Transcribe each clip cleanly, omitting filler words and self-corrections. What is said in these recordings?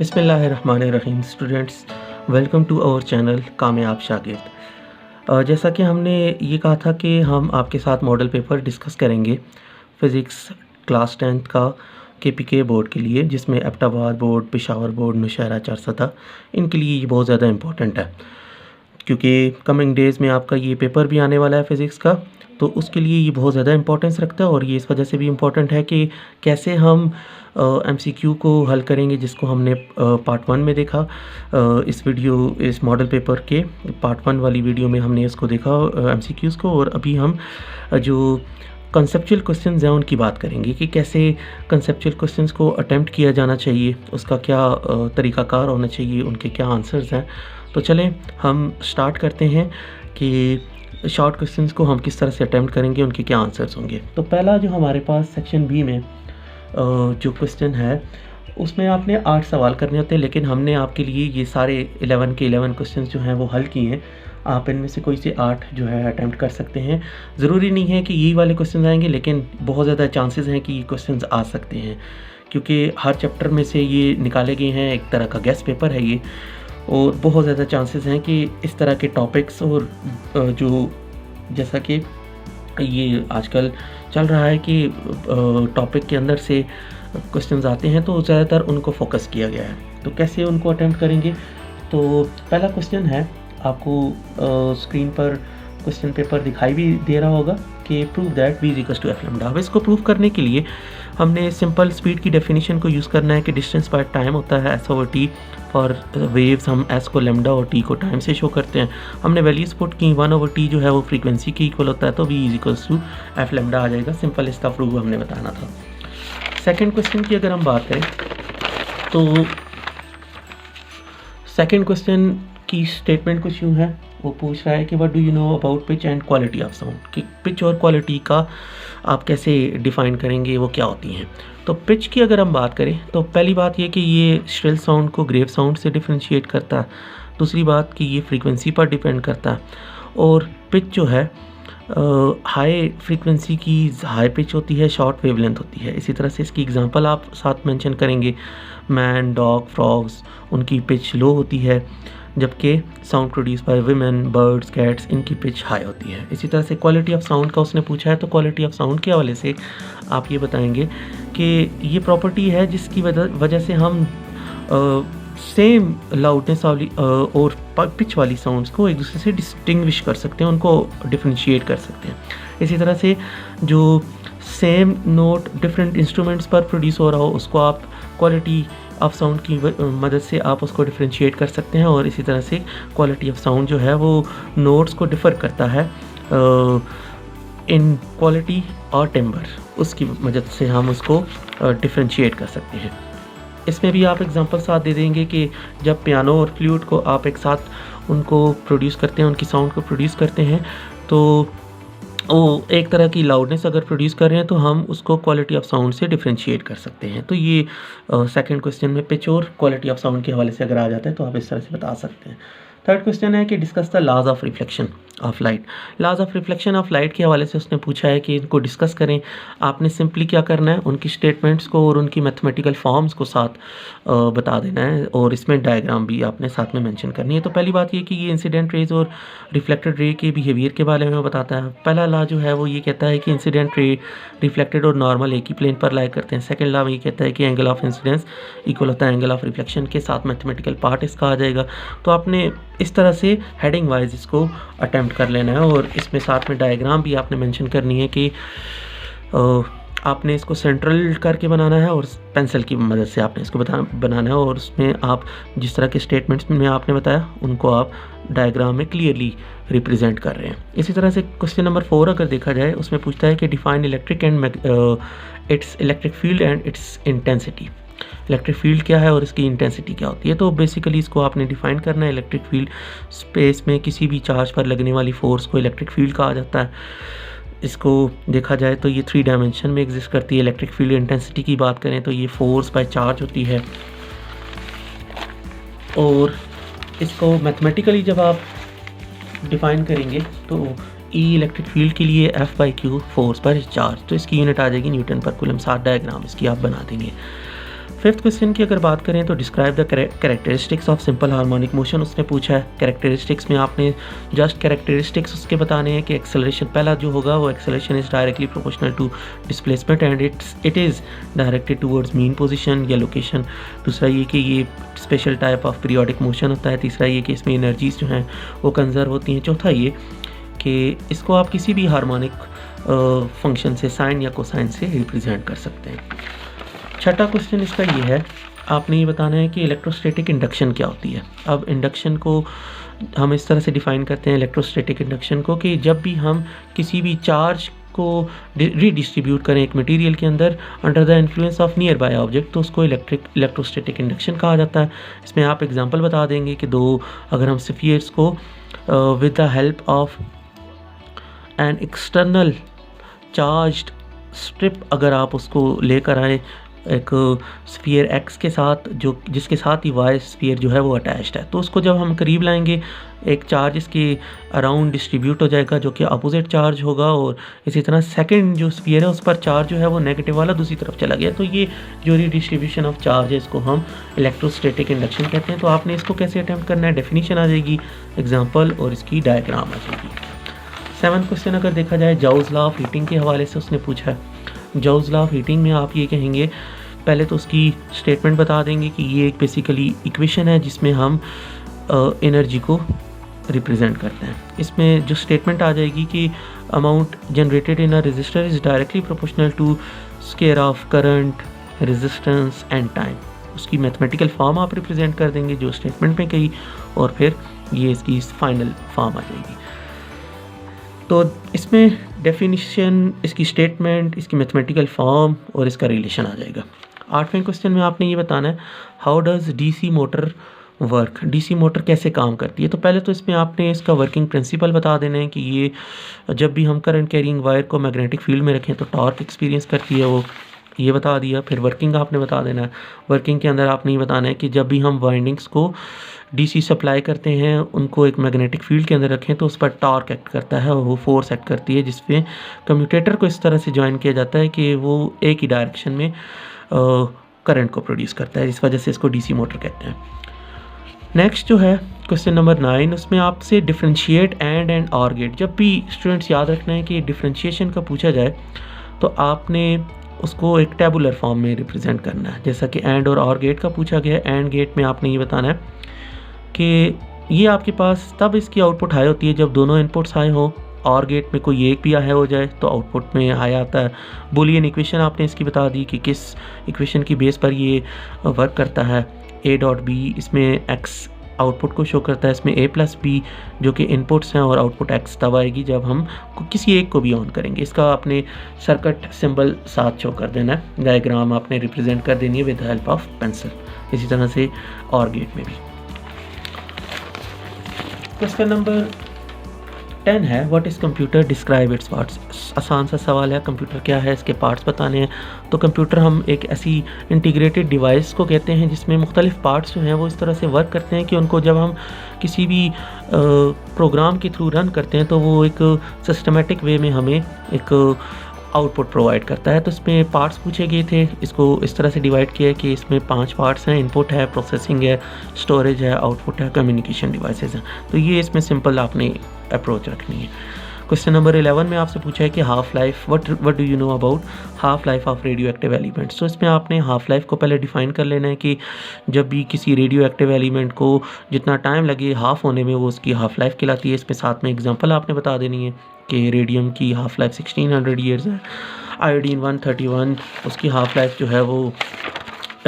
बिस्मिल्लाहिर्रहमानिर्रहीम students, welcome to our channel Kamyab Shagird. जैसा कि हमने ये कहा था कि हम आपके साथ मॉडल पेपर डिस्कस करेंगे फ़िज़िक्स क्लास 10th का KPK बोर्ड के लिए, जिसमें एबटाबाद बोर्ड, पेशावर बोर्ड, नौशहरा चारसदा इनके लिए ये बहुत ज़्यादा इम्पोर्टेंट है, क्योंकि कमिंग डेज़ में आपका ये पेपर भी आने वाला है फ़िज़िक्स का। तो उसके लिए ये बहुत ज़्यादा इम्पोर्टेंस रखता है और ये इस वजह से भी इम्पोर्टेंट है कि कैसे हम MCQ को हल करेंगे, जिसको हमने पार्ट 1 में देखा। इस मॉडल पेपर के पार्ट 1 वाली वीडियो में हमने इसको देखा MCQs को, और अभी हम जो कंसेप्चुअल क्वेश्चंस हैं उनकी बात करेंगे कि कैसे कंसेप्चुअल क्वेश्चंस को अटेम्प्ट किया जाना चाहिए, उसका क्या तरीक़ाकार होना चाहिए, उनके क्या आंसर्स हैं। तो चलें हम स्टार्ट करते हैं कि शॉर्ट क्वेश्चंस को हम किस तरह से अटेम्प्ट करेंगे, उनके क्या आंसर्स होंगे। तो पहला जो हमारे पास सेक्शन बी में जो क्वेश्चन है, उसमें आपने 8 सवाल करने होते हैं, लेकिन हमने आपके लिए ये सारे 11 के 11 क्वेश्चंस जो हैं वो हल किए हैं। आप इनमें से कोई से 8 जो है अटेम्प्ट कर सकते हैं। ज़रूरी नहीं है कि यही वाले क्वेश्चन आएंगे, लेकिन बहुत ज़्यादा चांसेस हैं कि ये क्वेश्चंस आ सकते हैं, क्योंकि हर चैप्टर में से ये निकाले गए हैं। एक तरह का गेस्ट पेपर है ये, और बहुत ज़्यादा चांसेस हैं कि इस तरह के टॉपिक्स और जो जैसा कि ये आजकल चल रहा है कि टॉपिक के अंदर से क्वेश्चंस आते हैं, तो ज़्यादातर उनको फोकस किया गया है। तो कैसे उनको अटेम्प्ट करेंगे? तो पहला क्वेश्चन है, आपको स्क्रीन पर क्वेश्चन पेपर दिखाई भी दे रहा होगा कि prove that v equals to F lambda. अब इसको प्रूव करने के लिए हमने सिंपल स्पीड की डेफिनेशन को यूज़ करना है कि डिस्टेंस बाय टाइम होता है s/t फॉर वेव्स। हम s को लैम्डा और t को टाइम से शो करते हैं। हमने वैल्यूज़ पुट की, 1/t जो है वो फ्रीक्वेंसी के इक्वल होता है, तो v equals to F lambda आ जाएगा। सिंपल इसका प्रूव हमने बताना था। सेकेंड क्वेश्चन की अगर हम बात करें तो सेकेंड क्वेश्चन की स्टेटमेंट कुछ यूँ है, वो पूछ रहा है कि what do you know about pitch and quality of sound, कि पिच और क्वालिटी का आप कैसे डिफ़ाइन करेंगे, वो क्या होती हैं। तो पिच की अगर हम बात करें तो पहली बात ये कि ये श्रिल साउंड को ग्रेव साउंड से डिफ्रेंशिएट करता है। दूसरी बात कि ये फ्रीक्वेंसी पर डिपेंड करता है, और पिच जो है हाई फ्रीक्वेंसी की हाई पिच होती है, शॉर्ट वेवलेंथ होती है। इसी तरह से इसकी एग्जांपल आप साथ मेंशन करेंगे, मैन, डॉग, फ्रॉग्स, उनकी पिच लो होती है, जबकि sound produce by women, birds, cats, इनकी पिच हाई होती है। इसी तरह से क्वालिटी ऑफ साउंड का उसने पूछा है, तो क्वालिटी ऑफ साउंड के हवाले से आप ये बताएंगे कि ये प्रॉपर्टी है जिसकी वजह से हम सेम लाउडनेस वाली और पिच वाली साउंड्स को एक दूसरे से डिस्टिंग्विश कर सकते हैं, उनको डिफ्रेंशिएट कर सकते हैं। इसी तरह से जो सेम नोट डिफरेंट इंस्ट्रूमेंट्स पर प्रोड्यूस हो रहा हो, उसको आप क्वालिटी ऑफ साउंड की मदद से आप उसको डिफ्रेंशिएट कर सकते हैं। और इसी तरह से क्वालिटी ऑफ साउंड जो है वो नोट्स को डिफ़र करता है इन क्वालिटी और टिम्बर, उसकी मदद से हम उसको डिफ्रेंशिएट कर सकते हैं। इसमें भी आप एग्जांपल साथ दे देंगे कि जब पियानो और फ्लूट को आप एक साथ उनको प्रोड्यूस करते हैं, उनकी साउंड को प्रोड्यूस करते हैं, तो वो एक तरह की लाउडनेस अगर प्रोड्यूस कर रहे हैं तो हम उसको क्वालिटी ऑफ साउंड से डिफ्रेंशिएट कर सकते हैं। तो ये सेकंड क्वेश्चन में पिच और क्वालिटी ऑफ साउंड के हवाले से अगर आ जाता है तो आप इस तरह से बता सकते हैं। थर्ड क्वेश्चन है कि discuss the laws of reflection of light. Laws of reflection of light के हवाले से उसने पूछा है कि इनको डिस्कस करें। आपने सिंपली क्या करना है, उनकी स्टेटमेंट्स को और उनकी मैथमेटिकल फॉर्म्स को साथ बता देना है, और इसमें डायग्राम भी आपने साथ में मेंशन करनी है। तो पहली बात ये कि ये इंसिडेंट रेज और रिफ्लेक्टेड रे के बिहेवियर के बारे में बताता है। पहला लॉ जो है वो ये कहता है कि इंसिडेंट रे रिफ्लेक्टेड और नॉर्मल एक ही प्लेन पर लाई करते हैं। सेकेंड लॉ ये कहता है कि एंगल ऑफ इंसिडेंस इक्वल होता है एंगल ऑफ रिफ्लेक्शन के, साथ मैथमेटिकल पार्ट इसका आ जाएगा। तो आपने इस तरह से हेडिंग वाइज इसको अटेम्प्ट कर लेना है, और इसमें साथ में डायग्राम भी आपने मेंशन करनी है कि आपने इसको सेंट्रल करके बनाना है और पेंसिल की मदद से आपने इसको बनाना है, और उसमें आप जिस तरह के स्टेटमेंट्स में आपने बताया उनको आप डायग्राम में क्लियरली रिप्रेजेंट कर रहे हैं। इसी तरह से क्वेश्चन नंबर 4 अगर देखा जाए, उसमें पूछता है कि define electric and it's electric field and it's intensity. Electric field क्या है और इसकी इंटेंसिटी क्या होती है। तो बेसिकली इसको आपने डिफाइन करना है। इलेक्ट्रिक फील्ड स्पेस में किसी भी चार्ज पर लगने वाली फोर्स को इलेक्ट्रिक फील्ड कहा जाता है। इसको देखा जाए तो ये 3 डायमेंशन में एग्जिस्ट करती है। इलेक्ट्रिक फील्ड इंटेंसिटी की बात करें तो ये फोर्स बाय चार्ज होती है, और इसको मैथमेटिकली जब आप डिफाइन करेंगे तो ई इलेक्ट्रिक फील्ड के लिए F/Q फोर्स पर चार्ज, तो इसकी यूनिट आ जाएगी न्यूटन पर कूलम। साथ डायग्राम इसकी आप बना देंगे। फिफ्थ क्वेश्चन की अगर बात करें तो describe the characteristics of simple harmonic motion उसने पूछा है। कैरेक्टरिस्टिक्स में आपने जस्ट कैरेक्टरिस्टिक्स उसके बताने हैं कि एक्सेलरेशन पहला जो होगा वो acceleration is directly proportional to displacement and it is directed towards mean position या लोकेशन। दूसरा ये कि ये special type of periodic motion होता है। तीसरा ये कि इसमें एनर्जीज जो हैं वो कंजर्व होती हैं। चौथा ये कि इसको आप किसी भी हार्मोनिक फंक्शन से साइन या कोसाइन से रिप्रेजेंट कर सकते हैं। छठा क्वेश्चन इसका ये है, आपने ये बताना है कि इलेक्ट्रोस्टैटिक इंडक्शन क्या होती है। अब इंडक्शन को हम इस तरह से डिफ़ाइन करते हैं इलेक्ट्रोस्टैटिक इंडक्शन को कि जब भी हम किसी भी चार्ज को रीडिस्ट्रीब्यूट करें एक मटेरियल के अंदर under the influence of near by object तो उसको इलेक्ट्रोस्टैटिक इंडक्शन कहा जाता है। इसमें आप एग्जांपल बता देंगे कि अगर हम स्फीयर्स को with the help of an external charged strip अगर आप उसको लेकर आए एक स्फीयर एक्स के साथ जिसके साथ ही वाई स्फीयर जो है वो अटैच्ड है, तो उसको जब हम करीब लाएंगे एक चार्ज इसके अराउंड डिस्ट्रीब्यूट हो जाएगा जो कि अपोजिट चार्ज होगा, और इसी तरह सेकंड जो स्फीयर है उस पर चार्ज जो है वो नेगेटिव वाला दूसरी तरफ चला गया। तो ये जो रीडिस्ट्रीब्यूशन ऑफ चार्ज है इसको हम इलेक्ट्रोस्टैटिक इंडक्शन कहते हैं। तो आपने इसको कैसे अटैम्प्ट करना है, डेफिनीशन आ जाएगी, एग्जाम्पल और इसकी डायग्राम आ जाएगी। सेवन्थ क्वेश्चन अगर देखा जाए जॉल्स लॉ ऑफ हीटिंग के हवाले से उसने पूछा है। जॉल्स लॉ ऑफ हीटिंग में आप ये कहेंगे, पहले तो उसकी स्टेटमेंट बता देंगे कि ये एक बेसिकली इक्वेशन है जिसमें हम एनर्जी को रिप्रेजेंट करते हैं। इसमें जो स्टेटमेंट आ जाएगी कि amount generated in a resistor is directly proportional to square of current, resistance and time. उसकी मैथमेटिकल फॉर्म आप रिप्रेजेंट कर देंगे जो स्टेटमेंट में कही, और फिर ये इसकी फाइनल फॉर्म आ जाएगी। तो इसमें डेफिनिशन, इसकी स्टेटमेंट, इसकी मैथमेटिकल फॉर्म और इसका रिलेशन आ जाएगा। आठवें क्वेश्चन में आपने ये बताना है how does DC motor work, DC motor कैसे काम करती है। तो पहले तो इसमें आपने इसका वर्किंग प्रिंसिपल बता देना है कि ये जब भी हम करंट कैरिंग वायर को मैग्नेटिक फील्ड में रखें तो टॉर्क एक्सपीरियंस करती है, वो ये बता दिया। फिर वर्किंग आपने बता देना है। वर्किंग के अंदर आपने ये बताना है कि जब भी हम वाइंडिंग्स को डीसी सप्लाई करते हैं, उनको एक मैग्नेटिक फील्ड के अंदर रखें तो उस पर टॉर्क एक्ट करता है और वो फोर्स एक्ट करती है, जिसमें कम्यूटेटर को इस तरह से ज्वाइन किया जाता है कि वो एक ही डायरेक्शन में करंट को प्रोड्यूस करता है। इस वजह से इसको डीसी मोटर कहते हैं। नेक्स्ट जो है क्वेश्चन नंबर 9, उसमें आपसे डिफ्रेंशिएट एंड और गेट। जब भी स्टूडेंट्स याद रखना है कि डिफ्रेंशिएशन का पूछा जाए तो आपने उसको एक टेबुलर फॉर्म में रिप्रेजेंट करना है, जैसा कि एंड और गेट का पूछा गया है। एंड गेट में आपने ये बताना है कि ये आपके पास तब इसकी आउटपुट हाई होती है जब दोनों इनपुट्स हाई हो, और गेट में कोई एक भी हाई हो जाए तो आउटपुट में हाई आता है। बूलियन इक्वेशन आपने इसकी बता दी कि किस इक्वेशन की बेस पर ये वर्क करता है। a डॉट बी, इसमें x आउटपुट को शो करता है, इसमें a प्लस बी जो कि इनपुट्स हैं, और आउटपुट x तब आएगी जब हम किसी एक को भी ऑन करेंगे। इसका आपने सर्किट सिंबल साथ शो कर देना है, डायग्राम आपने रिप्रेजेंट कर देनी है with the help of pencil. इसी तरह से और गेट में भी। क्वेश्चन नंबर 10 है what is computer, describe its parts. आसान सा सवाल है, कंप्यूटर क्या है, इसके पार्ट्स बताने हैं। तो कंप्यूटर हम एक ऐसी इंटीग्रेटेड डिवाइस को कहते हैं जिसमें मुख्तलिफ पार्ट्स जो हैं वो इस तरह से वर्क करते हैं कि उनको जब हम किसी भी प्रोग्राम के थ्रू रन करते हैं तो वो एक सिस्टमेटिक वे में हमें एक आउटपुट प्रोवाइड करता है। तो इसमें पार्ट्स पूछे गए थे, इसको इस तरह से डिवाइड किया है कि इसमें 5 पार्ट्स हैं, इनपुट है, प्रोसेसिंग है, स्टोरेज है, आउटपुट है, कम्युनिकेशन डिवाइसेस हैं। तो ये इसमें सिंपल आपने अप्रोच रखनी है। क्वेश्चन नंबर 11 में आपसे पूछा है कि half life, what do you know about half life of radio active elements. तो इसमें आपने हाफ लाइफ को पहले डिफाइन कर लेना है कि जब भी किसी रेडियो एक्टिव एलिमेंट को जितना टाइम लगे हाफ होने में वो उसकी हाफ लाइफ कहलाती है। इसमें साथ में एग्जांपल आपने बता देनी है कि रेडियम की हाफ लाइफ 1600 ईयर्स है, आयोडीन 131 उसकी हाफ लाइफ जो है वो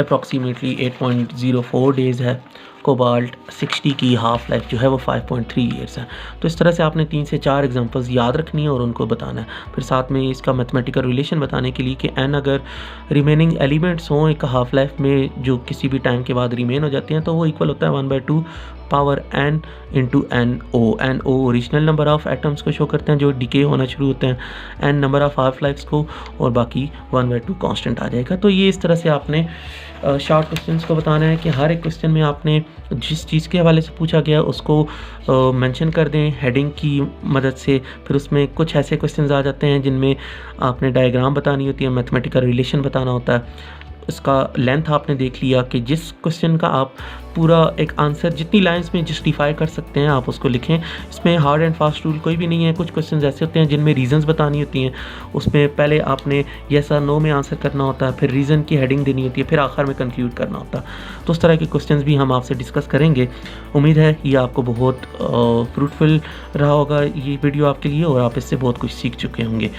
अप्रॉक्सीमेटली 8.04 डेज़ है, कोबाल्ट 60 की हाफ लाइफ जो है वो 5.3 ईयर्स है। तो इस तरह से आपने 3 से 4 एग्जांपल्स याद रखनी है और उनको बताना है। फिर साथ में इसका मैथमेटिकल रिलेशन बताने के लिए कि एन अगर रिमेनिंग एलिमेंट्स हों एक हाफ लाइफ में जो किसी भी टाइम के बाद रिमेन हो जाते हैं तो वो इक्वल होता है 1/2 power n into NO। NO original number of atoms को शो करते हैं जो डिके होना शुरू होते हैं, n number of half lives को, और बाकी 1/2 कांस्टेंट आ जाएगा। तो ये इस तरह से आपने शॉर्ट क्वेश्चंस को बताना है कि हर एक क्वेश्चन में आपने जिस चीज़ के हवाले से पूछा गया उसको मेंशन कर दें हेडिंग की मदद से। फिर उसमें कुछ ऐसे क्वेश्चंस आ जाते हैं जिनमें आपने डायग्राम बतानी होती है, मैथमेटिकल रिलेशन बताना होता है। इसका लेंथ आपने देख लिया कि जिस क्वेश्चन का आप पूरा एक आंसर जितनी लाइंस में जस्टिफाई कर सकते हैं आप उसको लिखें। इसमें हार्ड एंड फास्ट रूल कोई भी नहीं है। कुछ क्वेश्चंस ऐसे होते हैं जिनमें रीज़न्स बतानी होती हैं, उसमें पहले आपने येस और नो में आंसर करना होता है, फिर रीज़न की हेडिंग देनी होती है, फिर आखिर में कंक्लूड करना होता है। तो उस तरह के क्वेश्चंस भी हम आपसे डिस्कस करेंगे। उम्मीद है ये आपको बहुत फ्रूटफुल रहा होगा ये वीडियो आपके लिए, और आप इससे बहुत कुछ सीख चुके होंगे।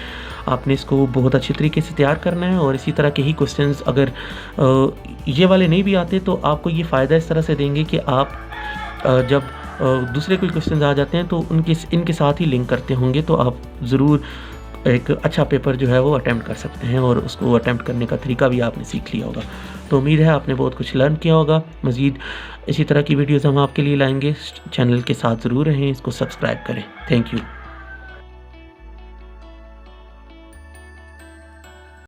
आपने इसको बहुत अच्छे तरीके से तैयार करना है, और इसी तरह के ही क्वेश्चंस अगर ये वाले नहीं भी आते तो आपको ये फ़ायदा इस तरह से देंगे कि आप जब दूसरे कोई क्वेश्चंस आ जाते हैं तो इनके साथ ही लिंक करते होंगे, तो आप ज़रूर एक अच्छा पेपर जो है वो अटेम्प्ट कर सकते हैं, और उसको अटेम्प्ट करने का तरीका भी आपने सीख लिया होगा। तो उम्मीद है आपने बहुत कुछ लर्न किया होगा। मज़ीद इसी तरह की वीडियोज़ हम आपके लिए लाएंगे। चैनल के साथ ज़रूर रहें, इसको सब्सक्राइब करें। Thank you.